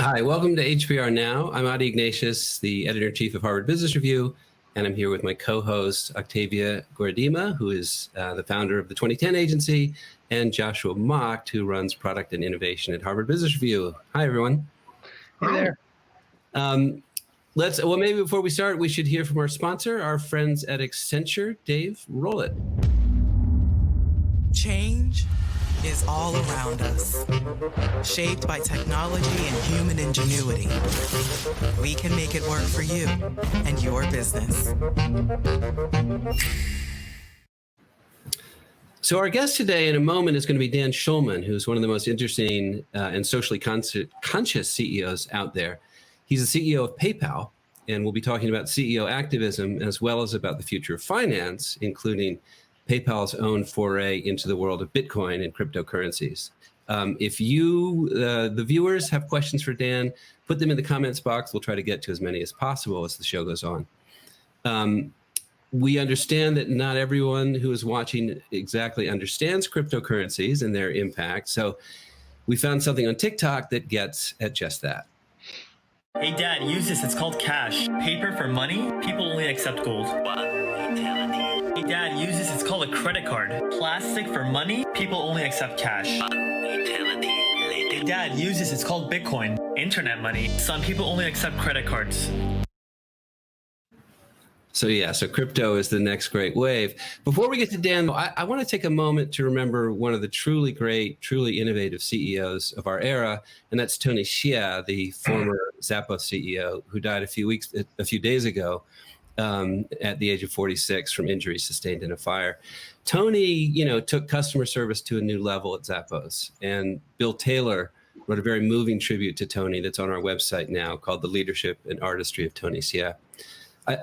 Hi, welcome to HBR Now. I'm Adi Ignatius, the editor-in-chief of Harvard Business Review, and I'm here with my co-host, Octavia Goradima, who is the founder of the 2010 agency, and Joshua Mocht, who runs product and innovation at Harvard Business Review. Hi, everyone. Hey there. Well, maybe before we start, we should hear from our sponsor, our friends at Accenture. Dave, roll it. Change is all around us, shaped by technology and human ingenuity. We can make it work for you and your business. So our guest today in a moment is going to be Dan Shulman, who's one of the most interesting and socially conscious CEOs out there. He's the CEO of PayPal, and we'll be talking about CEO activism as well as about the future of finance, including PayPal's own foray into the world of Bitcoin and cryptocurrencies. If you, the viewers, have questions for Dan, put them in the comments box. We'll try to get to as many as possible as the show goes on. We understand that not everyone who is watching exactly understands cryptocurrencies and their impact. So we found something on TikTok that gets at just that. Hey Dad, use this, it's called cash. Paper for money, people only accept gold. Hey Dad, use this, it's called a credit card. Plastic for money, people only accept cash. Hey Dad, use this, it's called Bitcoin. Internet money, some people only accept credit cards. So crypto is the next great wave. Before we get to Dan, I want to take a moment to remember one of the truly great, truly innovative CEOs of our era, and that's Tony Xia, the former Zappos CEO, who died a few days ago at the age of 46 from injuries sustained in a fire. Tony, took customer service to a new level at Zappos, and Bill Taylor wrote a very moving tribute to Tony that's on our website now called The Leadership and Artistry of Tony Xia.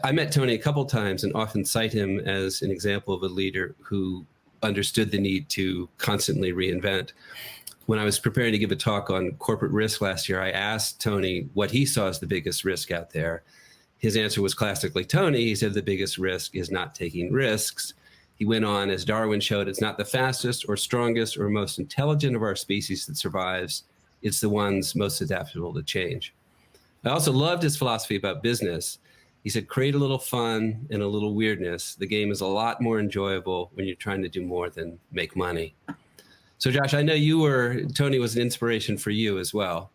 I met Tony a couple times and often cite him as an example of a leader who understood the need to constantly reinvent. When I was preparing to give a talk on corporate risk last year, I asked Tony what he saw as the biggest risk out there. His answer was classically Tony. He said the biggest risk is not taking risks. He went on, as Darwin showed, it's not the fastest or strongest or most intelligent of our species that survives. It's the ones most adaptable to change. I also loved his philosophy about business. He said, create a little fun and a little weirdness. The game is a lot more enjoyable when you're trying to do more than make money. So Josh, I know Tony was an inspiration for you as well.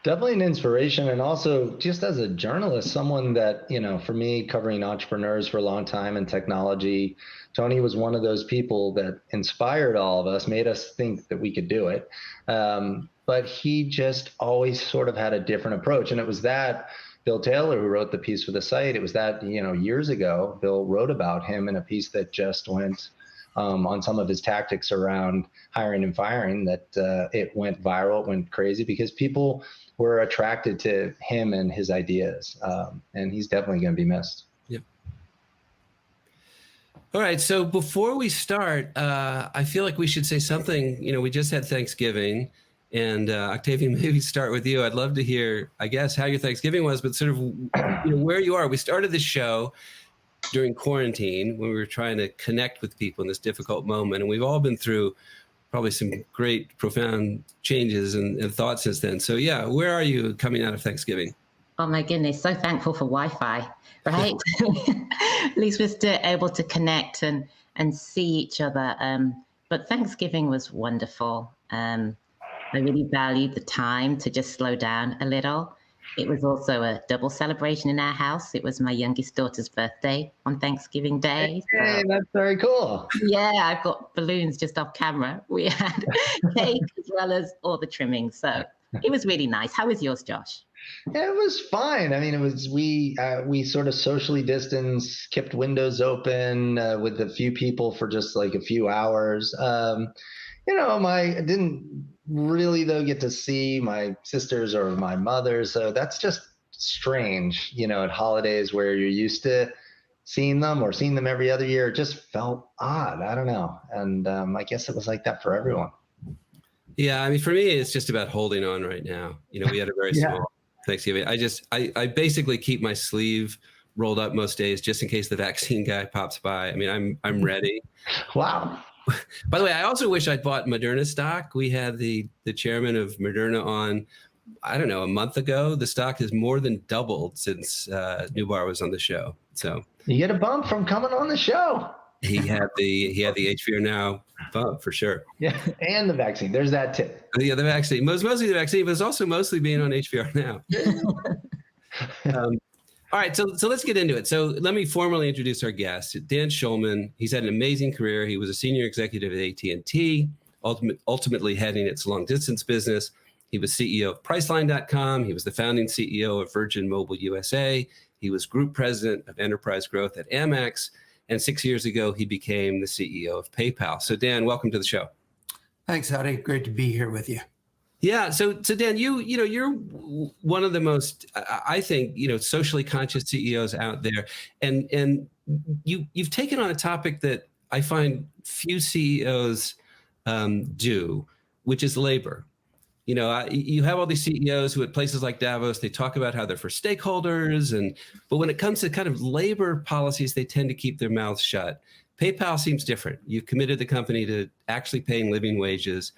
Definitely an inspiration. And also just as a journalist, someone that, for me, covering entrepreneurs for a long time and technology, Tony was one of those people that inspired all of us, made us think that we could do it. But he just always sort of had a different approach. And it was that Bill Taylor, who wrote the piece for the site, it was that, years ago, Bill wrote about him in a piece that just went on some of his tactics around hiring and firing, that it went viral, it went crazy because people were attracted to him and his ideas. And he's definitely going to be missed. Yep. All right. So before we start, I feel like we should say something. We just had Thanksgiving. And Octavia, maybe start with you. I'd love to hear, I guess, how your Thanksgiving was, but sort of where you are. We started the show during quarantine when we were trying to connect with people in this difficult moment. And we've all been through probably some great, profound changes and thoughts since then. So where are you coming out of Thanksgiving? Oh my goodness, so thankful for Wi-Fi, right? At least we're still able to connect and see each other. But Thanksgiving was wonderful. I really valued the time to just slow down a little. It was also a double celebration in our house. It was my youngest daughter's birthday on Thanksgiving Day. Hey, that's very cool. Yeah, I've got balloons just off camera. We had cake as well as all the trimmings. So it was really nice. How was yours, Josh? Yeah, it was fine. I mean, it was, we sort of socially distanced, kept windows open with a few people for just like a few hours. I didn't really, though, get to see my sisters or my mother. So that's just strange, at holidays where you're used to seeing them or seeing them every other year. It just felt odd. I don't know. And I guess it was like that for everyone. Yeah, I mean, for me, it's just about holding on right now. We had a very small Thanksgiving. I basically keep my sleeve rolled up most days just in case the vaccine guy pops by. I mean, I'm ready. Wow. By the way, I also wish I'd bought Moderna stock. We had the chairman of Moderna on I don't know, a month ago. The stock has more than doubled since Newbar was on the show. So you get a bump from coming on the show. He had the HBR Now bump for sure. Yeah, and the vaccine. There's that too. Yeah, the vaccine. Mostly the vaccine, but it's also mostly being on HBR Now. All right, so let's get into it. So let me formally introduce our guest, Dan Shulman. He's had an amazing career. He was a senior executive at AT&T, ultimately heading its long-distance business. He was CEO of Priceline.com. He was the founding CEO of Virgin Mobile USA. He was group president of enterprise growth at Amex. And 6 years ago, he became the CEO of PayPal. So Dan, welcome to the show. Thanks, Howdy. Great to be here with you. Yeah. So Dan, you're one of the most, I think, socially conscious CEOs out there, and you've taken on a topic that I find few CEOs do, which is labor. You have all these CEOs who at places like Davos, they talk about how they're for stakeholders, but when it comes to kind of labor policies, they tend to keep their mouths shut. PayPal seems different. You've committed the company to actually paying living wages.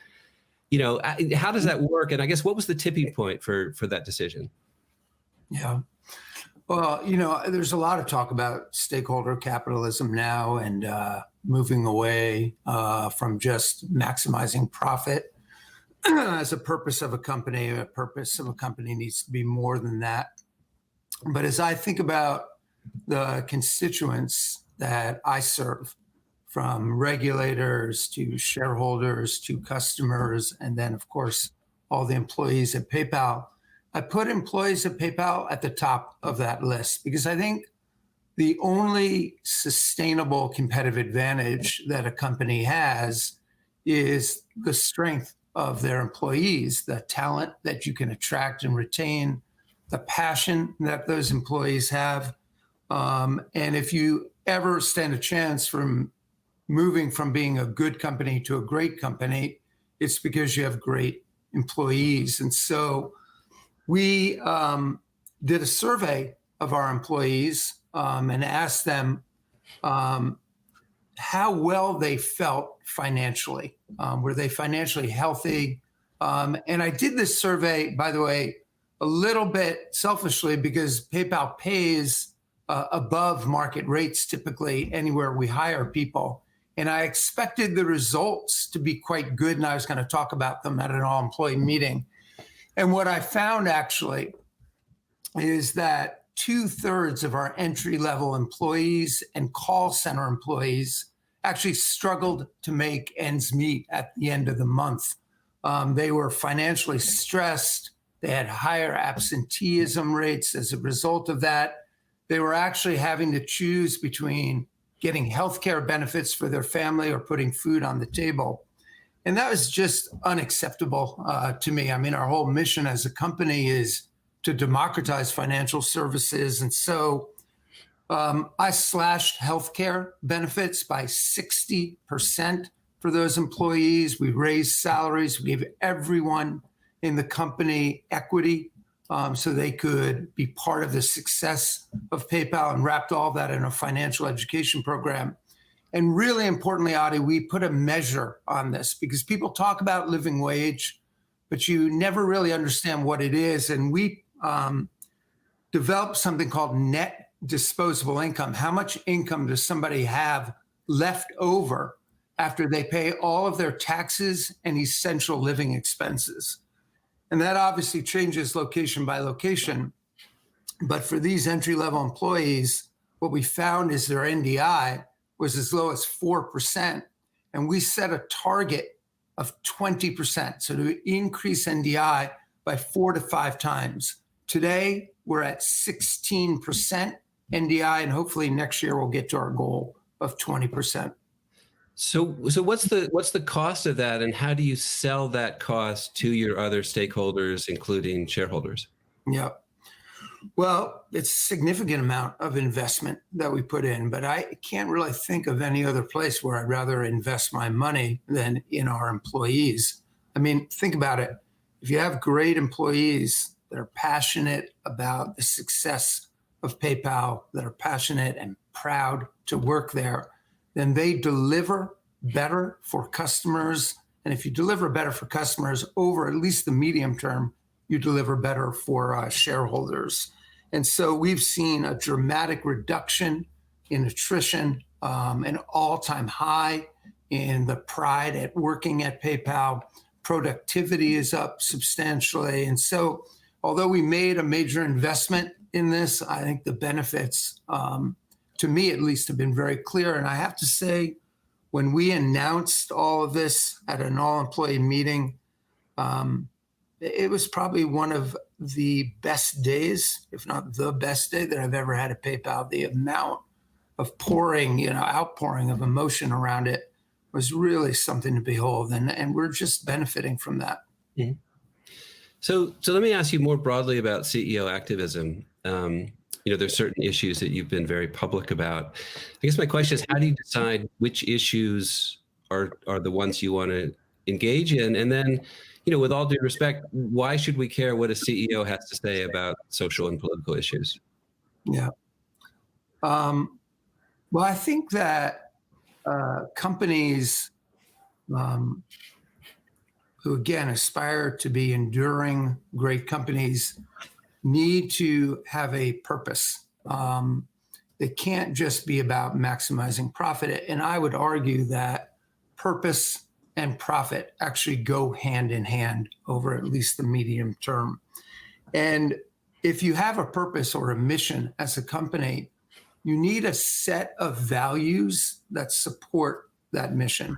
How does that work? And I guess what was the tipping point for that decision? Yeah. Well, there's a lot of talk about stakeholder capitalism now and moving away from just maximizing profit as a purpose of a company. A purpose of a company needs to be more than that. But as I think about the constituents that I serve, from regulators to shareholders to customers, and then, of course, all the employees at PayPal, I put employees at PayPal at the top of that list because I think the only sustainable competitive advantage that a company has is the strength of their employees, the talent that you can attract and retain, the passion that those employees have. And if you ever stand a chance from moving from being a good company to a great company, it's because you have great employees. And so we did a survey of our employees and asked them how well they felt financially. Were they financially healthy? And I did this survey, by the way, a little bit selfishly because PayPal pays above market rates typically anywhere we hire people. And I expected the results to be quite good, and I was going to talk about them at an all-employee meeting. And what I found actually is that 2/3 of our entry-level employees and call center employees actually struggled to make ends meet at the end of the month. They were financially stressed. They had higher absenteeism rates as a result of that. They were actually having to choose between getting healthcare benefits for their family or putting food on the table. And that was just unacceptable to me. I mean, our whole mission as a company is to democratize financial services. And so I slashed healthcare benefits by 60% for those employees. We raised salaries. We gave everyone in the company equity so they could be part of the success of PayPal, and wrapped all that in a financial education program. And really importantly, Adi, we put a measure on this because people talk about living wage, but you never really understand what it is. And we developed something called net disposable income. How much income does somebody have left over after they pay all of their taxes and essential living expenses? And that obviously changes location by location. But for these entry-level employees, what we found is their NDI was as low as 4%. And we set a target of 20%. So to increase NDI by 4 to 5 times. Today, we're at 16% NDI, and hopefully next year we'll get to our goal of 20%. So what's the cost of that, and how do you sell that cost to your other stakeholders, including shareholders? Yeah. Well, it's a significant amount of investment that we put in, but I can't really think of any other place where I'd rather invest my money than in our employees. I mean, think about it. If you have great employees that are passionate about the success of PayPal, that are passionate and proud to work there, then they deliver better for customers. And if you deliver better for customers over at least the medium term, you deliver better for shareholders. And so we've seen a dramatic reduction in attrition, an all-time high in the pride at working at PayPal. Productivity is up substantially. And so although we made a major investment in this, I think the benefits, to me at least, have been very clear. And I have to say, when we announced all of this at an all-employee meeting, it was probably one of the best days, if not the best day that I've ever had at PayPal. The amount of outpouring of emotion around it was really something to behold. And we're just benefiting from that. Mm-hmm. So let me ask you more broadly about CEO activism. There's certain issues that you've been very public about. I guess my question is, how do you decide which issues are the ones you want to engage in? And then, with all due respect, why should we care what a CEO has to say about social and political issues? Yeah. Well, I think that companies who, again, aspire to be enduring great companies need to have a purpose. They can't just be about maximizing profit. And I would argue that purpose and profit actually go hand in hand over at least the medium term. And if you have a purpose or a mission as a company, you need a set of values that support that mission.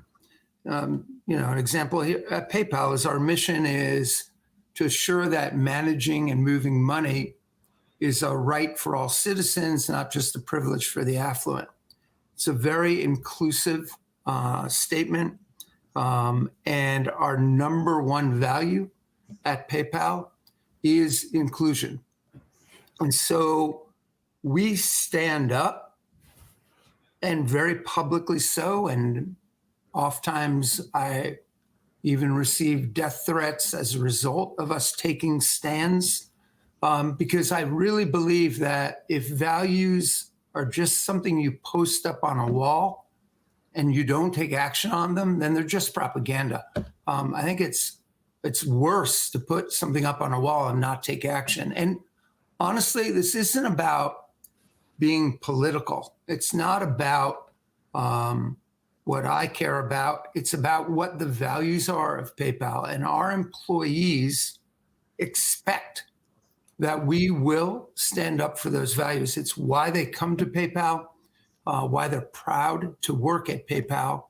An example here at PayPal is our mission is to assure that managing and moving money is a right for all citizens, not just a privilege for the affluent. It's a very inclusive statement. And our number one value at PayPal is inclusion. And so we stand up, and very publicly so, and oftentimes I even receive death threats as a result of us taking stands, because I really believe that if values are just something you post up on a wall and you don't take action on them, then they're just propaganda. I think it's worse to put something up on a wall and not take action. And honestly, this isn't about being political. It's not about what I care about. It's about what the values are of PayPal. And our employees expect that we will stand up for those values. It's why they come to PayPal, why they're proud to work at PayPal.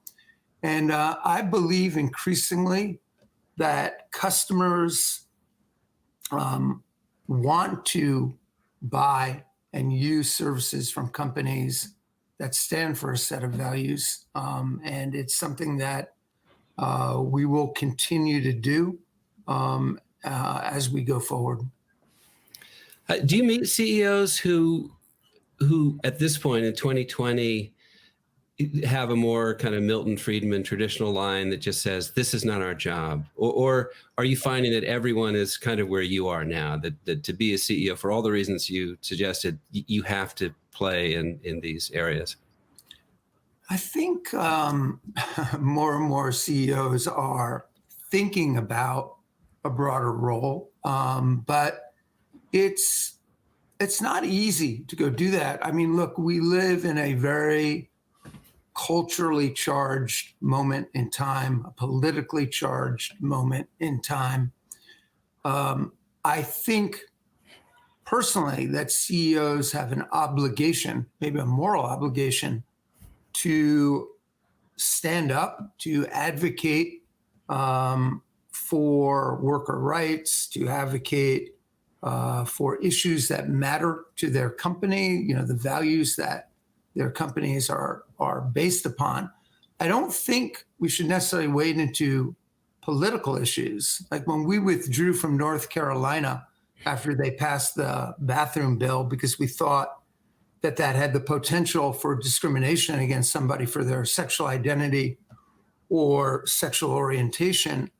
And I believe increasingly that customers want to buy and use services from companies that stand for a set of values. And it's something that we will continue to do as we go forward. Do you meet CEOs who at this point in 2020 have a more kind of Milton Friedman traditional line that just says, this is not our job? Or are you finding that everyone is kind of where you are now, that to be a CEO, for all the reasons you suggested, you have to play in these areas? I think more and more CEOs are thinking about a broader role, but it's not easy to go do that. I mean, look, we live in a very culturally charged moment in time, a politically charged moment in time. I think personally that CEOs have an obligation, maybe a moral obligation, to stand up, to advocate for worker rights, to advocate for issues that matter to their company, the values that their companies are based upon. I don't think we should necessarily wade into political issues. Like when we withdrew from North Carolina after they passed the bathroom bill because we thought that had the potential for discrimination against somebody for their sexual identity or sexual orientation,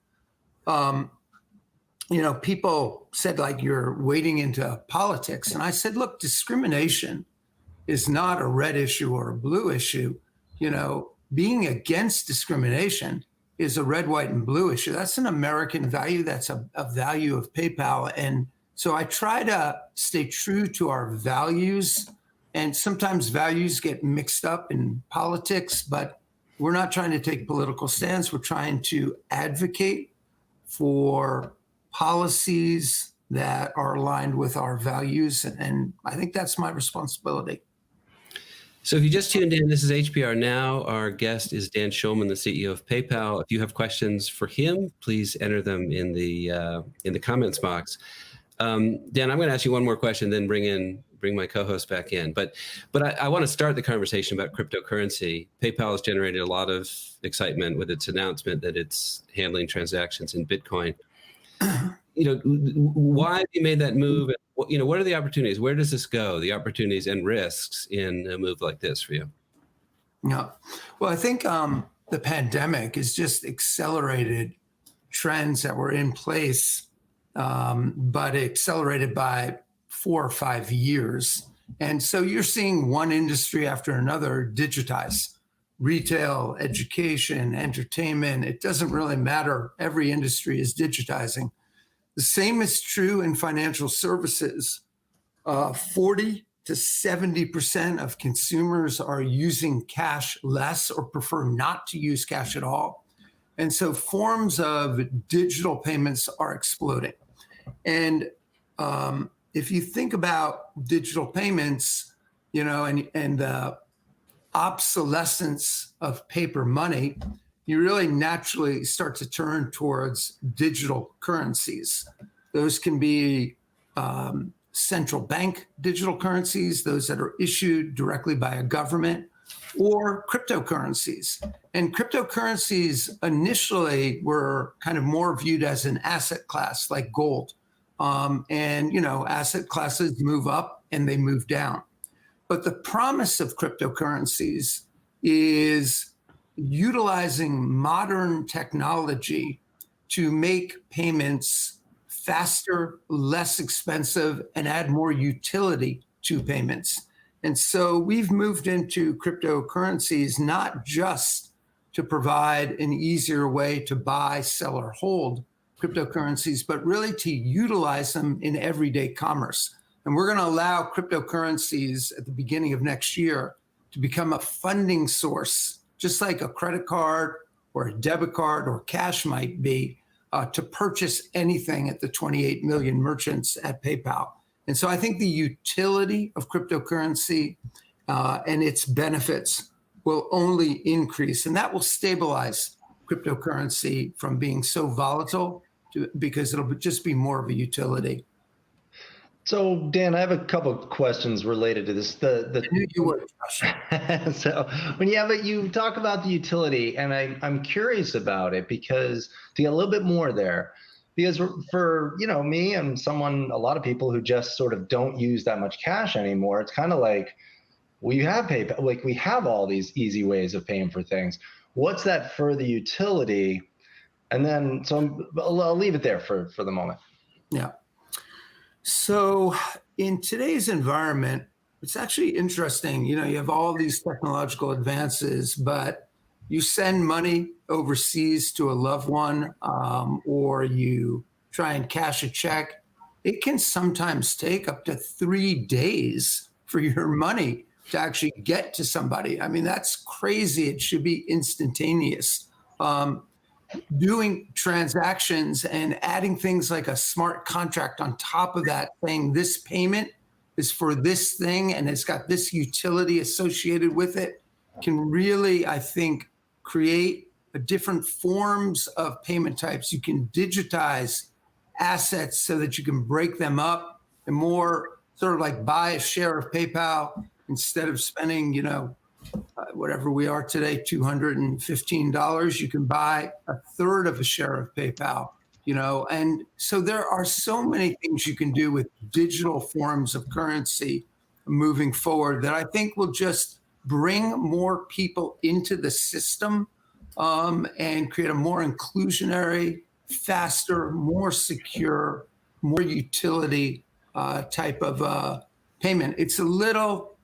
people said, like, you're wading into politics. And I said, look, discrimination is not a red issue or a blue issue. Being against discrimination is a red, white, and blue issue. That's an American value. That's a value of PayPal. And so I try to stay true to our values. And sometimes values get mixed up in politics, but we're not trying to take political stands. We're trying to advocate for policies that are aligned with our values. And I think that's my responsibility. So if you just tuned in, this is HBR Now. Our guest is Dan Shulman, the CEO of PayPal. If you have questions for him, please enter them in the comments box. Dan, I'm going to ask you one more question, then bring my co-host back in. But I want to start the conversation about cryptocurrency. PayPal has generated a lot of excitement with its announcement that it's handling transactions in Bitcoin. Why have you made that move? What are the opportunities? Where does this go? The opportunities and risks in a move like this for you? Yeah. Well, I think the pandemic has just accelerated trends that were in place, but accelerated by 4 or 5 years. And so you're seeing one industry after another digitize. Retail, education, entertainment, it doesn't really matter. Every industry is digitizing. The same is true in financial services. 40 to 70% of consumers are using cash less or prefer not to use cash at all. And so forms of digital payments are exploding. And if you think about digital payments, and the obsolescence of paper money, you really naturally start to turn towards digital currencies. Those can be central bank digital currencies, those that are issued directly by a government, or cryptocurrencies. And cryptocurrencies initially were kind of more viewed as an asset class like gold. Asset classes move up and they move down. But the promise of cryptocurrencies is utilizing modern technology to make payments faster, less expensive, and add more utility to payments. And so we've moved into cryptocurrencies not just to provide an easier way to buy, sell, or hold cryptocurrencies, but really to utilize them in everyday commerce. And we're going to allow cryptocurrencies at the beginning of next year to become a funding source, just like a credit card or a debit card or cash might be, to purchase anything at the 28 million merchants at PayPal. And so I think the utility of cryptocurrency and its benefits will only increase, and that will stabilize cryptocurrency from being so volatile because it'll just be more of a utility. So, Dan, I have a couple of questions related to this. I knew you would, Josh. So, you talk about the utility, and I'm curious about it because to get a little bit more there, because for me and a lot of people who just sort of don't use that much cash anymore, it's kind of like we have PayPal, like we have all these easy ways of paying for things. What's that for the utility? And then, I'll leave it there for the moment. Yeah. So in today's environment, it's actually interesting. You have all these technological advances, but you send money overseas to a loved one, or you try and cash a check. It can sometimes take up to 3 days for your money to actually get to somebody. I mean, that's crazy. It should be instantaneous. Doing transactions and adding things like a smart contract on top of that, saying this payment is for this thing and it's got this utility associated with it, can really, I think, create different forms of payment types. You can digitize assets so that you can break them up and more sort of like buy a share of PayPal instead of spending, whatever we are today, $215, you can buy a third of a share of PayPal, and so there are so many things you can do with digital forms of currency moving forward that I think will just bring more people into the system and create a more inclusionary, faster, more secure, more utility type of payment. It's a little,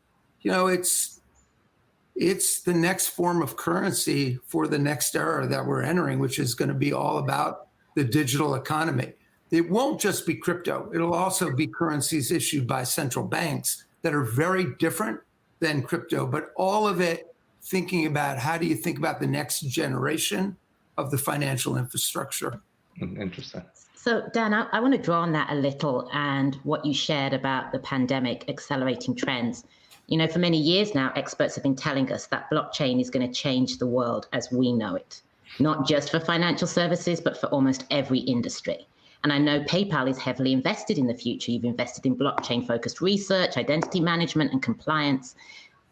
it's the next form of currency for the next era that we're entering, which is going to be all about the digital economy. It won't just be crypto. It'll also be currencies issued by central banks that are very different than crypto, but all of it thinking about how do you think about the next generation of the financial infrastructure. Interesting. So, Dan, I want to draw on that a little and what you shared about the pandemic accelerating trends. You know, for many years now, experts have been telling us that blockchain is going to change the world as we know it, not just for financial services, but for almost every industry. And I know PayPal is heavily invested in the future. You've invested in blockchain-focused research, identity management, and compliance.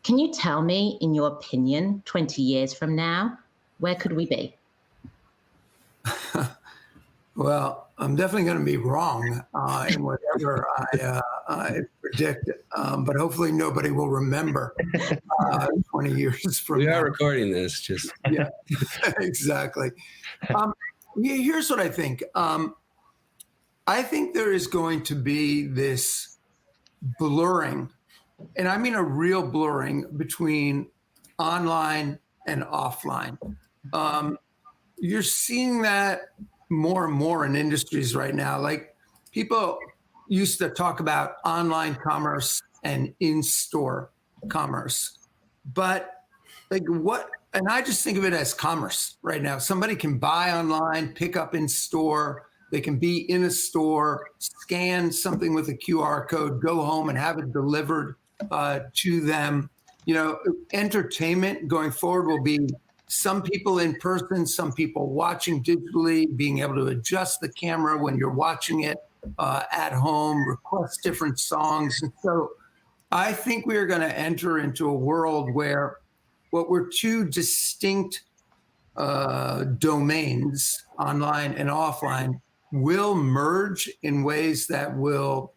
Can you tell me, in your opinion, 20 years from now, where could we be? Well, I'm definitely going to be wrong in whatever I predict, but hopefully nobody will remember 20 years from now. We are recording this, just. Yeah, exactly. Here's what I think. I think there is going to be this blurring, and I mean a real blurring between online and offline. You're seeing that more and more in industries right now. Like, people used to talk about online commerce and in-store commerce, but like what, and I just think of it as commerce right now. Somebody can buy online, pick up in store, they can be in a store, scan something with a QR code, go home and have it delivered to them. You know, entertainment going forward will be some people in person, some people watching digitally, being able to adjust the camera when you're watching it at home, request different songs. And so I think we are going to enter into a world where what were two distinct domains, online and offline, will merge in ways that will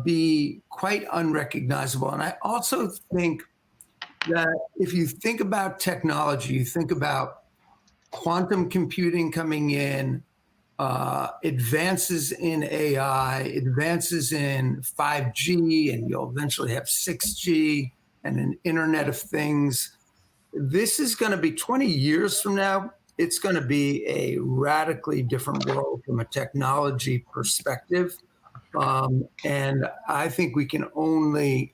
be quite unrecognizable. And I also think that if you think about technology, you think about quantum computing coming in, advances in AI, advances in 5G, and you'll eventually have 6G and an Internet of Things. This is going to be 20 years from now. It's going to be a radically different world from a technology perspective. And I think we can only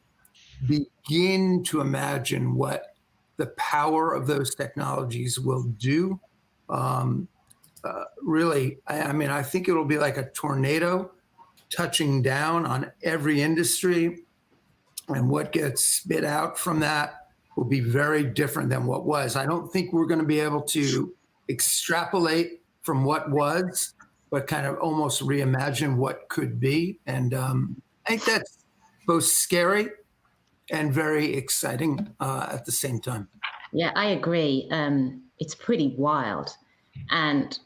begin to imagine what the power of those technologies will do. Really, I mean, I think it'll be like a tornado touching down on every industry. And what gets spit out from that will be very different than what was. I don't think we're going to be able to extrapolate from what was, but kind of almost reimagine what could be. And I think that's both scary and very exciting at the same time. Yeah, I agree. It's pretty wild. And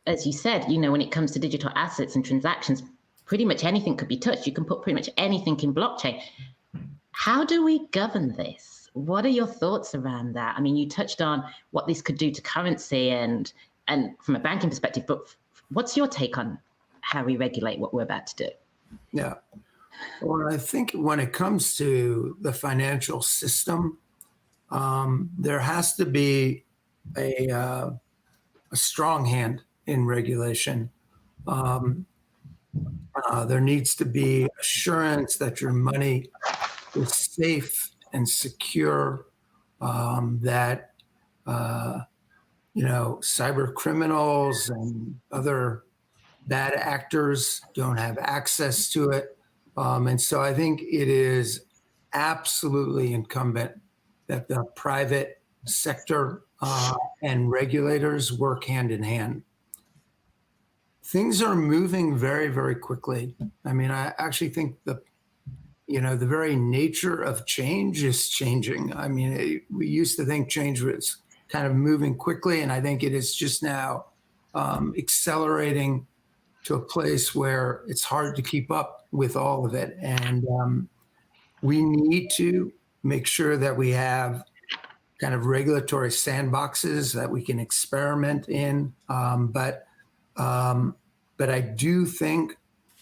as you said, you know, when it comes to digital assets and transactions, pretty much anything could be touched. You can put pretty much anything in blockchain. How do we govern this? What are your thoughts around that? I mean, you touched on what this could do to currency and from a banking perspective, but what's your take on how we regulate what we're about to do? Yeah. Well, I think when it comes to the financial system, there has to be a strong hand in regulation. There needs to be assurance that your money is safe and secure, that you know, cyber criminals and other bad actors don't have access to it. And so I think it is absolutely incumbent that the private sector and regulators work hand in hand. Things are moving very, very quickly. I mean, I actually think the very nature of change is changing. I mean, we used to think change was kind of moving quickly, and I think it is just now accelerating to a place where it's hard to keep up with all of it. And we need to make sure that we have kind of regulatory sandboxes that we can experiment in. But I do think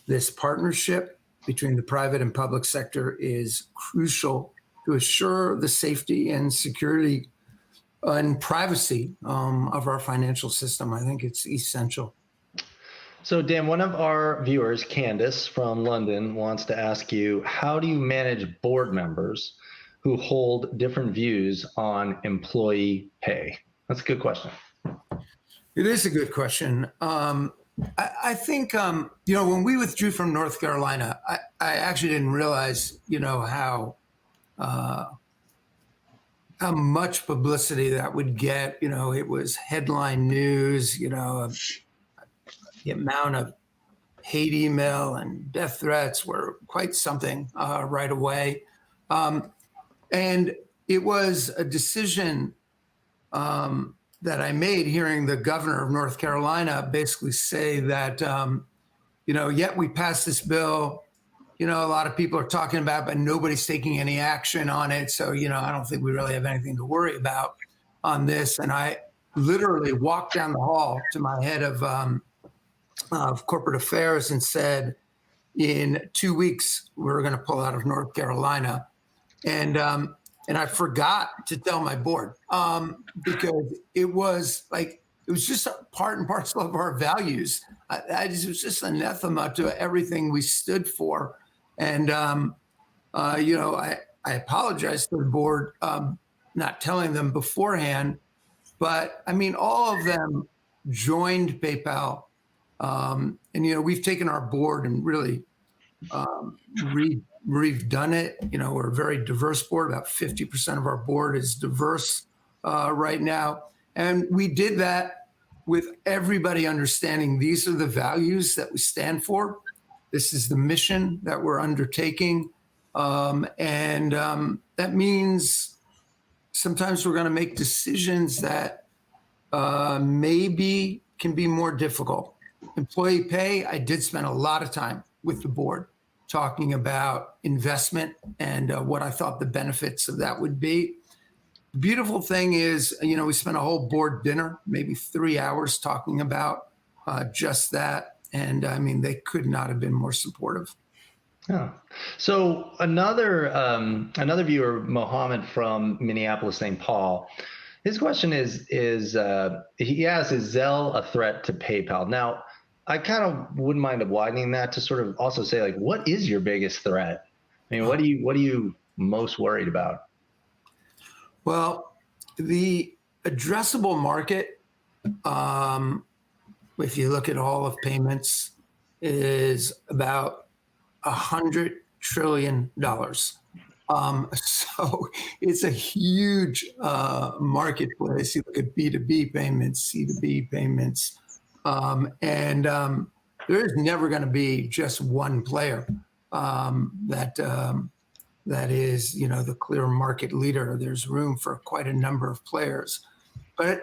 this partnership between the private and public sector is crucial to assure the safety and security and privacy of our financial system. I think it's essential. So, Dan, one of our viewers, Candace from London, wants to ask you, how do you manage board members who hold different views on employee pay? That's a good question. It is a good question. I think, when we withdrew from North Carolina, I actually didn't realize, how much publicity that would get. It was headline news, the amount of hate email and death threats were quite something right away. And it was a decision that I made hearing the governor of North Carolina basically say that, yet we passed this bill, a lot of people are talking about, but nobody's taking any action on it. So, I don't think we really have anything to worry about on this. And I literally walked down the hall to my head of corporate affairs and said, in 2 weeks, we're going to pull out of North Carolina. And I forgot to tell my board because it was just a part and parcel of our values. It was just anathema to everything we stood for. And, I apologize to the board, not telling them beforehand, but I mean, all of them joined PayPal. And, we've taken our board and really redone it. We're a very diverse board. About 50% of our board is diverse right now. And we did that with everybody understanding these are the values that we stand for. This is the mission that we're undertaking. And that means sometimes we're going to make decisions that maybe can be more difficult. Employee pay, I did spend a lot of time with the board talking about investment and what I thought the benefits of that would be. The beautiful thing is, we spent a whole board dinner, maybe 3 hours talking about just that. And I mean, they could not have been more supportive. Yeah. So another viewer, Mohammed from Minneapolis, St. Paul, his question is he asks, is Zelle a threat to PayPal? Now, I kind of wouldn't mind widening that to sort of also say, like, what is your biggest threat? I mean, what are you most worried about? Well, the addressable market, if you look at all of payments, is about $100 trillion. So it's a huge marketplace. You look at B2B payments, C2B payments, and there is never going to be just one player that is, the clear market leader. There's room for quite a number of players. But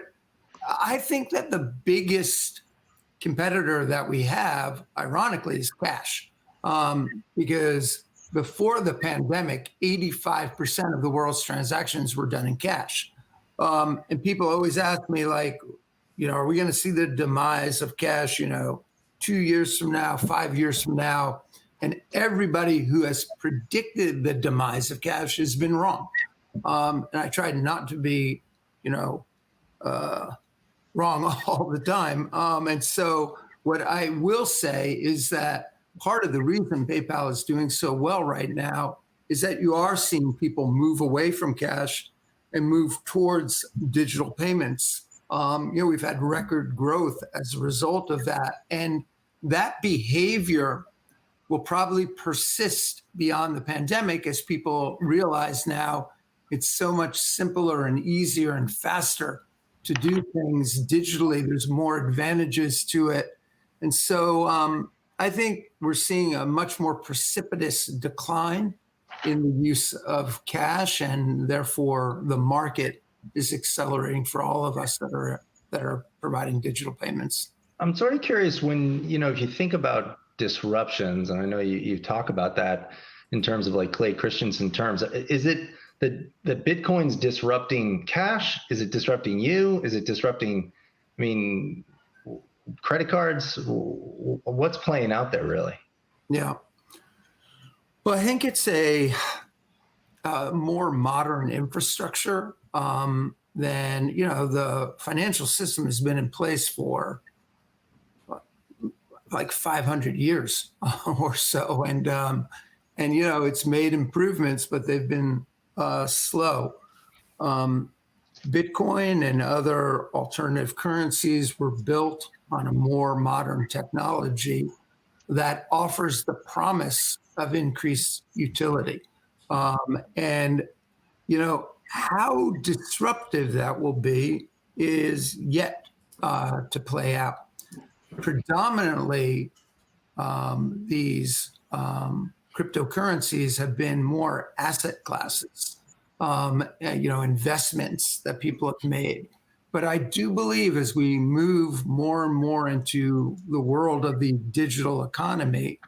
I think that the biggest competitor that we have, ironically, is cash. Because before the pandemic, 85% of the world's transactions were done in cash. And people always ask me, like, are we going to see the demise of cash, 2 years from now, 5 years from now? And everybody who has predicted the demise of cash has been wrong. And I tried not to be, wrong all the time. And so what I will say is that part of the reason PayPal is doing so well right now is that you are seeing people move away from cash and move towards digital payments. We've had record growth as a result of that. And that behavior will probably persist beyond the pandemic as people realize now it's so much simpler and easier and faster to do things digitally. There's more advantages to it. And so I think we're seeing a much more precipitous decline in the use of cash, and therefore the market is accelerating for all of us that are providing digital payments. I'm sort of curious when, if you think about disruptions, and I know you talk about that in terms of like Clay Christensen terms, is it that Bitcoin's disrupting cash? Is it disrupting you? Is it disrupting, credit cards? What's playing out there really? Yeah. Well, I think it's a more modern infrastructure than, the financial system has been in place for like 500 years or so. And it's made improvements, but they've been slow. Bitcoin and other alternative currencies were built on a more modern technology that offers the promise of increased utility. And how disruptive that will be is yet to play out. Predominantly, these cryptocurrencies have been more asset classes, investments that people have made. But I do believe as we move more and more into the world of the digital economy,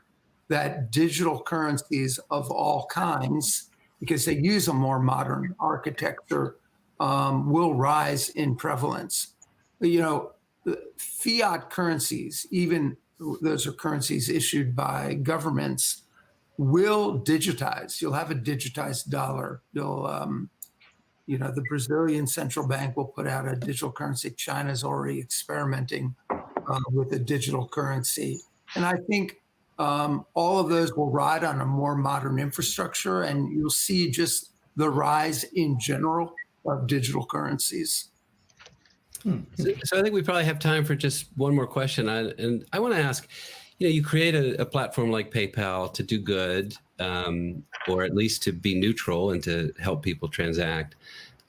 that digital currencies of all kinds, because they use a more modern architecture, will rise in prevalence. Fiat currencies, even those are currencies issued by governments, will digitize. You'll have a digitized dollar. The Brazilian central bank will put out a digital currency. China's already experimenting with a digital currency. And I think all of those will ride on a more modern infrastructure, and you'll see just the rise in general of digital currencies. So I think we probably have time for just one more question. And I want to ask, you create a platform like PayPal to do good, or at least to be neutral and to help people transact.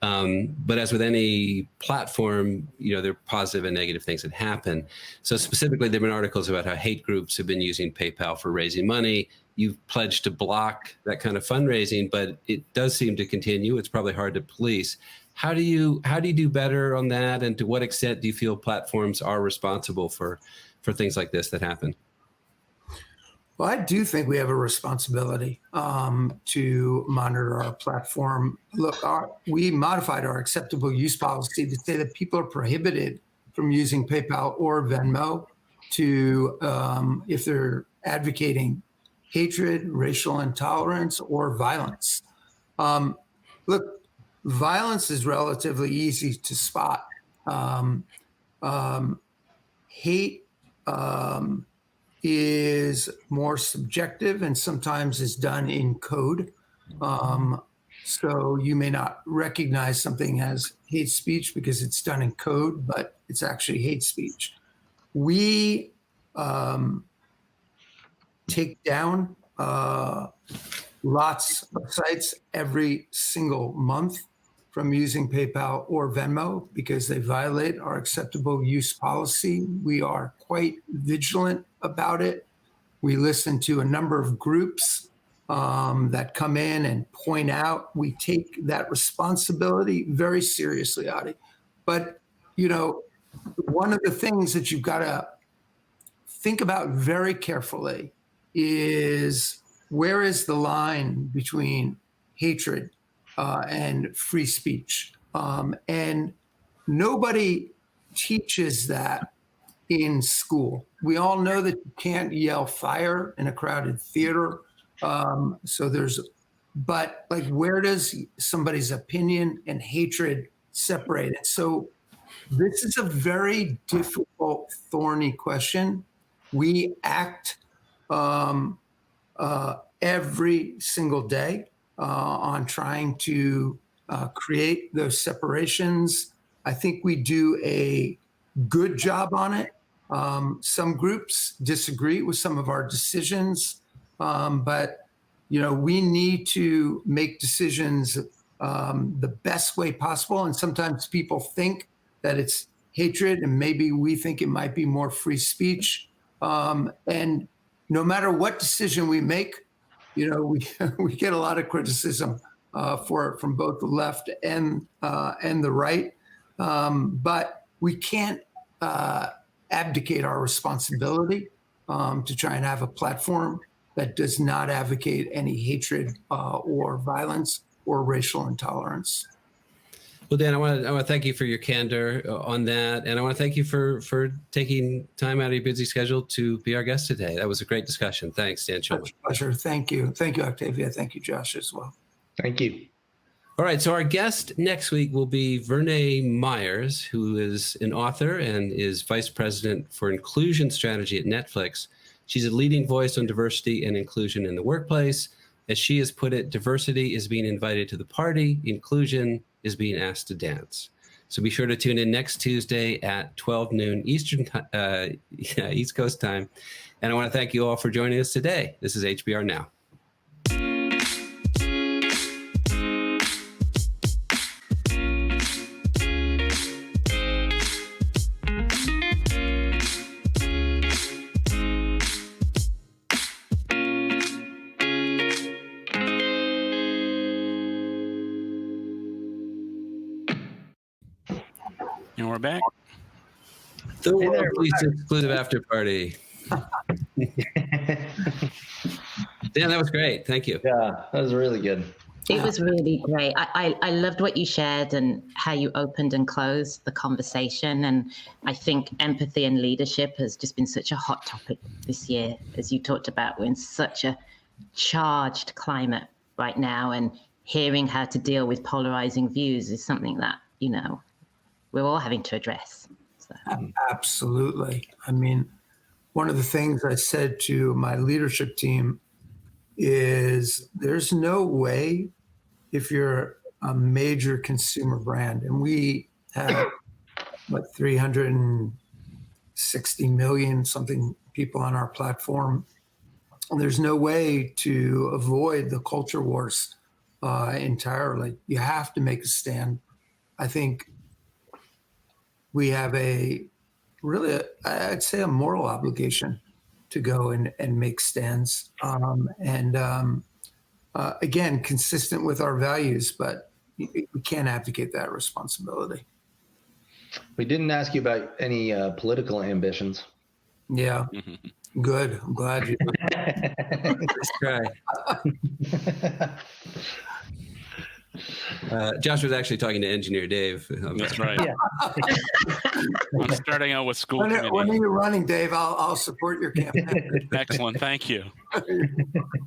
But as with any platform, there are positive and negative things that happen. So specifically, there have been articles about how hate groups have been using PayPal for raising money. You've pledged to block that kind of fundraising, but it does seem to continue. It's probably hard to police. How do you do better on that? And to what extent do you feel platforms are responsible for things like this that happen? Well, I do think we have a responsibility to monitor our platform. Look, we modified our acceptable use policy to say that people are prohibited from using PayPal or Venmo if they're advocating hatred, racial intolerance, or violence. Look, violence is relatively easy to spot. Hate is more subjective and sometimes is done in code. So you may not recognize something as hate speech because it's done in code, but it's actually hate speech. We take down lots of sites every single month from using PayPal or Venmo because they violate our acceptable use policy. We are quite vigilant about it. We listen to a number of groups that come in and point out. We take that responsibility very seriously, Adi. But, one of the things that you've got to think about very carefully is where is the line between hatred and free speech? And nobody teaches that in school. We all know that you can't yell fire in a crowded theater. But where does somebody's opinion and hatred separate it? So this is a very difficult, thorny question. We act every single day on trying to create those separations. I think we do a good job on it. Some groups disagree with some of our decisions, but we need to make decisions the best way possible. And sometimes people think that it's hatred, and maybe we think it might be more free speech. And no matter what decision we make, we get a lot of criticism for it from both the left and the right. But we can't abdicate our responsibility to try and have a platform that does not advocate any hatred or violence or racial intolerance. Well, Dan, I want to thank you for your candor on that, and I want to thank you for taking time out of your busy schedule to be our guest today. That was a great discussion. Thanks, Dan Shulman. Pleasure. Thank you. Thank you, Octavia. Thank you, Josh, as well. Thank you. All right, so our guest next week will be Vernee Myers, who is an author and is Vice President for Inclusion Strategy at Netflix. She's a leading voice on diversity and inclusion in the workplace. As she has put it, diversity is being invited to the party, inclusion is being asked to dance. So be sure to tune in next Tuesday at 12 noon East Coast time. And I want to thank you all for joining us today. This is HBR Now. And we're back. The world's exclusive after party. Dan, that was great. Thank you. Yeah, that was really good. It was really great. I loved what you shared and how you opened and closed the conversation. And I think empathy and leadership has just been such a hot topic this year. As you talked about, we're in such a charged climate right now, and hearing how to deal with polarizing views is something that, you know, we're all having to address. So. Absolutely. I mean, one of the things I said to my leadership team is there's no way, if you're a major consumer brand, and we have, 360 million something people on our platform, and there's no way to avoid the culture wars entirely. You have to make a stand. I think we have I'd say a moral obligation to go and make stands. Again, consistent with our values, but we can't abdicate that responsibility. We didn't ask you about any political ambitions. Yeah, good. I'm glad you. Let's try. Josh was actually talking to Engineer Dave. That's right. Yeah. I'm starting out with school When committee. are you running, Dave? I'll support your campaign. Excellent. Thank you.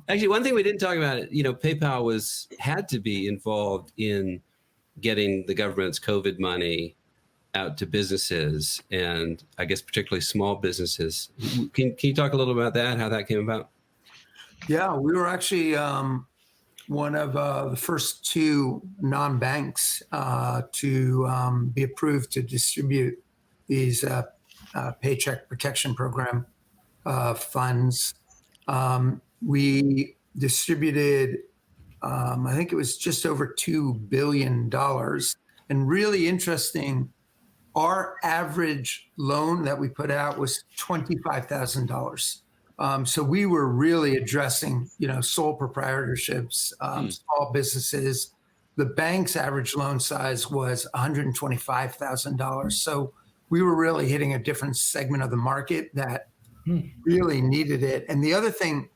Actually, one thing we didn't talk about, PayPal had to be involved in getting the government's COVID money out to businesses, and I guess particularly small businesses. Can you talk a little about that, how that came about? Yeah, we were actually one of the first two non-banks to be approved to distribute these Paycheck Protection Program funds. We distributed, I think it was just over $2 billion. And really interesting, our average loan that we put out was $25,000. So we were really addressing, sole proprietorships, small businesses. The bank's average loan size was $125,000. So we were really hitting a different segment of the market that really needed it. And the other thing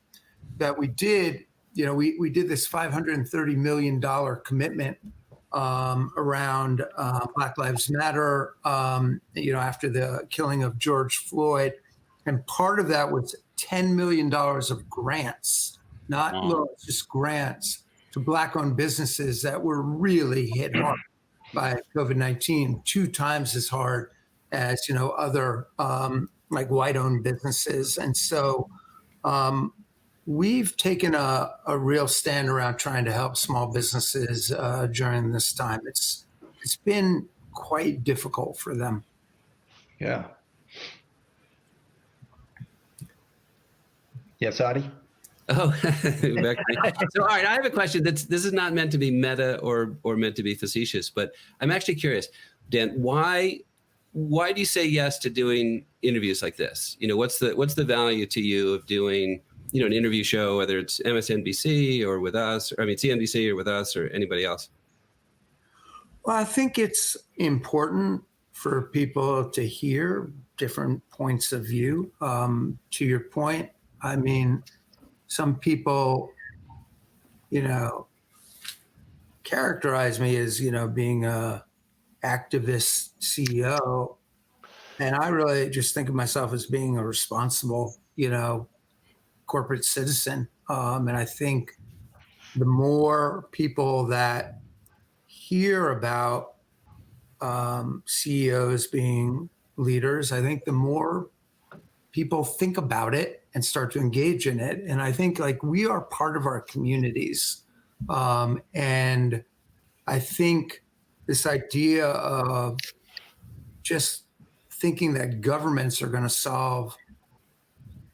that we did, we did this $530 million commitment around Black Lives Matter, after the killing of George Floyd. And part of that was $10 million of grants, not loans, just grants to Black-owned businesses that were really hit hard by COVID-19, 2 times as hard as, other like white-owned businesses. And so we've taken a real stand around trying to help small businesses during this time. It's been quite difficult for them. Yeah. Yes, Adi? Oh, so all right. I have a question. This is not meant to be meta or meant to be facetious, but I'm actually curious, Dan. Why do you say yes to doing interviews like this? What's the value to you of doing an interview show, whether it's MSNBC or with us, CNBC or with us or anybody else? Well, I think it's important for people to hear different points of view. To your point, some people, characterize me as, being a activist CEO. And I really just think of myself as being a responsible, corporate citizen. And I think the more people that hear about CEOs being leaders, I think the more people think about it and start to engage in it. And I think like we are part of our communities. And I think this idea of just thinking that governments are going to solve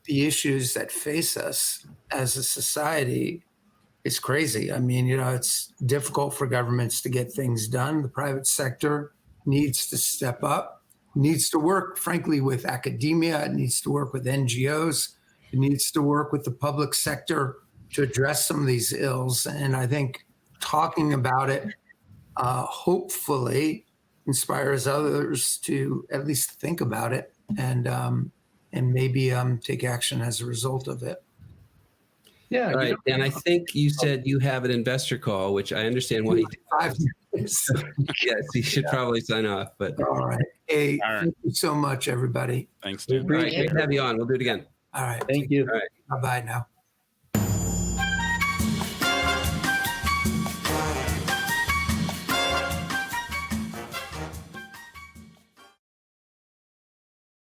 the issues that face us as a society is crazy. I mean, it's difficult for governments to get things done. The private sector needs to step up, needs to work, frankly, with academia. It needs to work with NGOs. It needs to work with the public sector to address some of these ills. And I think talking about it hopefully inspires others to at least think about it and maybe take action as a result of it. Yeah. All right. And I think you said you have an investor call, which I understand why you did. 5 minutes. Yes, you should probably sign off. But All right. Hey, All right. thank you so much, everybody. Thanks, We Dan. all right, appreciate great to have you on. We'll do it again. All right. Thank you. All right. Bye-bye now.